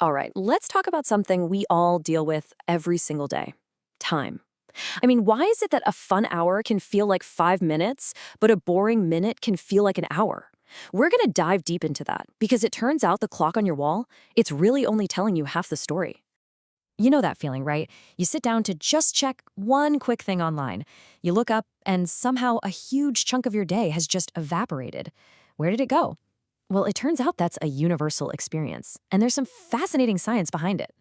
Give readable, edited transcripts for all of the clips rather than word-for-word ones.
All right, let's talk about something we all deal with every single day: time. I mean, why is it that a fun hour can feel like 5 minutes, but a boring minute can feel like an hour? We're going to dive deep into that because it turns out the clock on your wall, it's really only telling you half the story. You know that feeling, right? You sit down to just check one quick thing online. You look up, and somehow a huge chunk of your day has just evaporated. Where did it go? Well, it turns out that's a universal experience, and there's some fascinating science behind it.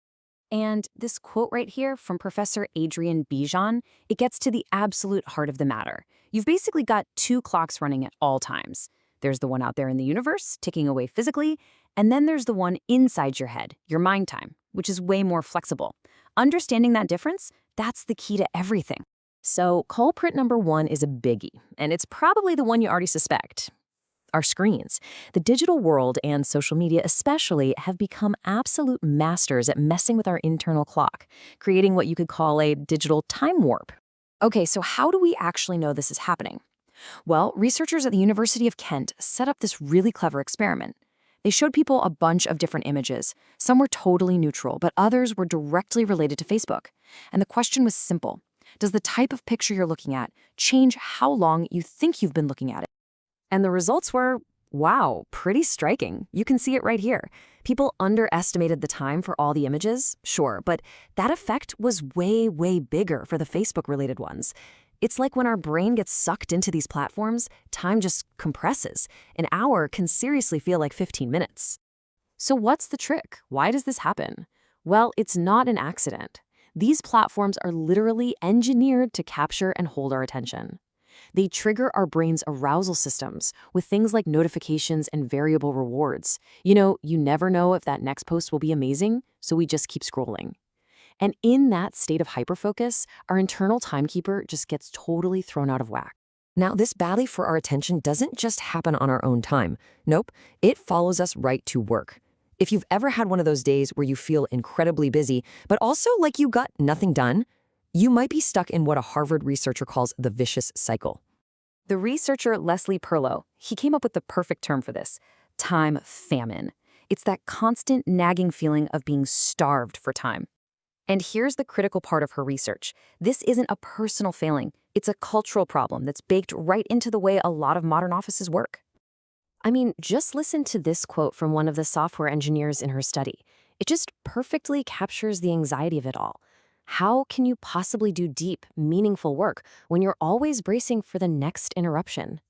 And this quote right here from Professor Adrian Bijan, it gets to the absolute heart of the matter. You've basically got two clocks running at all times. There's the one out there in the universe, ticking away physically, and then there's the one inside your head, your mind time, which is way more flexible. Understanding that difference, that's the key to everything. So, culprit number one is a biggie, and it's probably the one you already suspect: our screens. The digital world, and social media especially, have become absolute masters at messing with our internal clock, creating what you could call a digital time warp. Okay, so how do we actually know this is happening? Well, researchers at the University of Kent set up this really clever experiment. They showed people a bunch of different images. Some were totally neutral, but others were directly related to Facebook. And the question was simple: does the type of picture you're looking at change how long you think you've been looking at it? And the results were, wow, pretty striking. You can see it right here. People underestimated the time for all the images, sure, but that effect was way, way bigger for the Facebook-related ones. It's like when our brain gets sucked into these platforms, time just compresses. An hour can seriously feel like 15 minutes. So what's the trick? Why does this happen? Well, it's not an accident. These platforms are literally engineered to capture and hold our attention. They trigger our brain's arousal systems with things like notifications and variable rewards. You never know if that next post will be amazing, so we just keep scrolling. And in that state of hyperfocus, our internal timekeeper just gets totally thrown out of whack. Now, this battle for our attention doesn't just happen on our own time. Nope, it follows us right to work. If you've ever had one of those days where you feel incredibly busy, but also like you got nothing done, you might be stuck in what a Harvard researcher calls the vicious cycle. The researcher Leslie Perlow, he came up with the perfect term for this: time famine. It's that constant nagging feeling of being starved for time. And here's the critical part of her research. This isn't a personal failing. It's a cultural problem that's baked right into the way a lot of modern offices work. I mean, just listen to this quote from one of the software engineers in her study. It just perfectly captures the anxiety of it all. How can you possibly do deep, meaningful work when you're always bracing for the next interruption?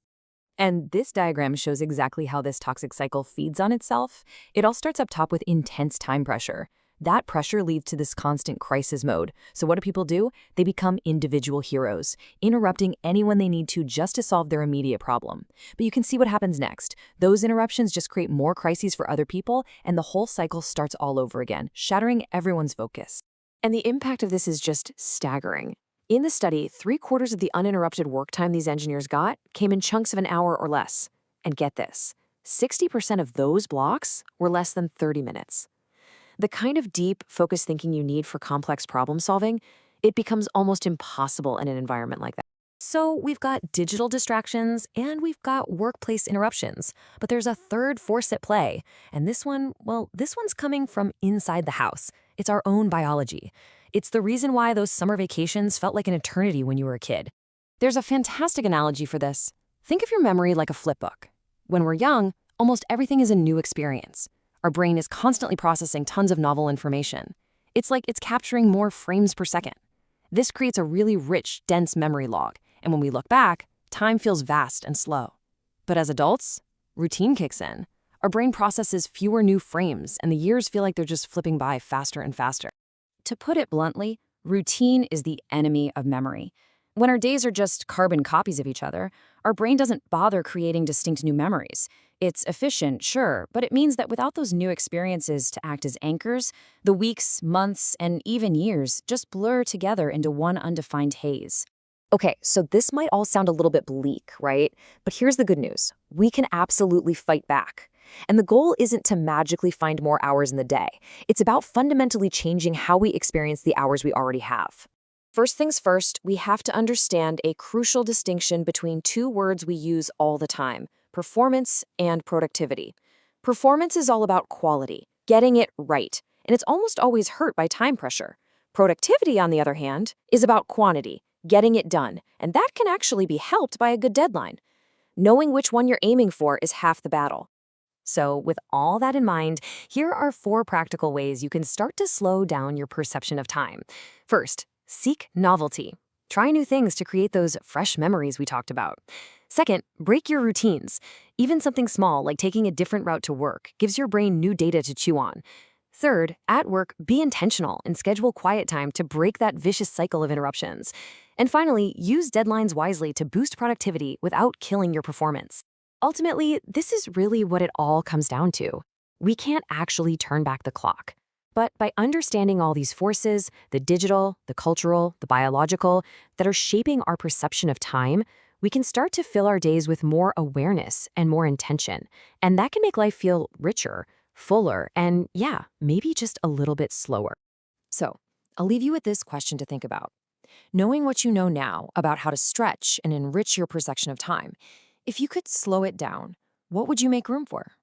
And this diagram shows exactly how this toxic cycle feeds on itself. It all starts up top with intense time pressure. That pressure leads to this constant crisis mode. So what do people do? They become individual heroes, interrupting anyone they need to just to solve their immediate problem. But you can see what happens next. Those interruptions just create more crises for other people, and the whole cycle starts all over again, shattering everyone's focus. And the impact of this is just staggering. In the study, 3/4 of the uninterrupted work time these engineers got came in chunks of an hour or less. And get this, 60% of those blocks were less than 30 minutes. The kind of deep, focused thinking you need for complex problem solving, it becomes almost impossible in an environment like that. So we've got digital distractions and we've got workplace interruptions, but there's a third force at play. And this one's coming from inside the house. It's our own biology. It's the reason why those summer vacations felt like an eternity when you were a kid. There's a fantastic analogy for this. Think of your memory like a flip book. When we're young, almost everything is a new experience. Our brain is constantly processing tons of novel information. It's like it's capturing more frames per second. This creates a really rich, dense memory log, and when we look back, time feels vast and slow. But as adults, routine kicks in. Our brain processes fewer new frames, and the years feel like they're just flipping by faster and faster. To put it bluntly, routine is the enemy of memory. When our days are just carbon copies of each other, our brain doesn't bother creating distinct new memories. It's efficient, sure, but it means that without those new experiences to act as anchors, the weeks, months, and even years just blur together into one undefined haze. Okay, so this might all sound a little bit bleak, right? But here's the good news. We can absolutely fight back. And the goal isn't to magically find more hours in the day. It's about fundamentally changing how we experience the hours we already have. First things first, we have to understand a crucial distinction between two words we use all the time: performance and productivity. Performance is all about quality, getting it right. and it's almost always hurt by time pressure. Productivity, on the other hand, is about quantity, getting it done, and that can actually be helped by a good deadline. Knowing which one you're aiming for is half the battle. So, with all that in mind, here are 4 practical ways you can start to slow down your perception of time. First, seek novelty. Try new things to create those fresh memories we talked about. Second, break your routines. Even something small like taking a different route to work gives your brain new data to chew on. Third, at work, be intentional and schedule quiet time to break that vicious cycle of interruptions. And finally, use deadlines wisely to boost productivity without killing your performance. Ultimately, this is really what it all comes down to. We can't actually turn back the clock. But by understanding all these forces, the digital, the cultural, the biological, that are shaping our perception of time, we can start to fill our days with more awareness and more intention. And that can make life feel richer, fuller, and yeah, maybe just a little bit slower. So, I'll leave you with this question to think about. Knowing what you know now about how to stretch and enrich your perception of time, if you could slow it down, what would you make room for?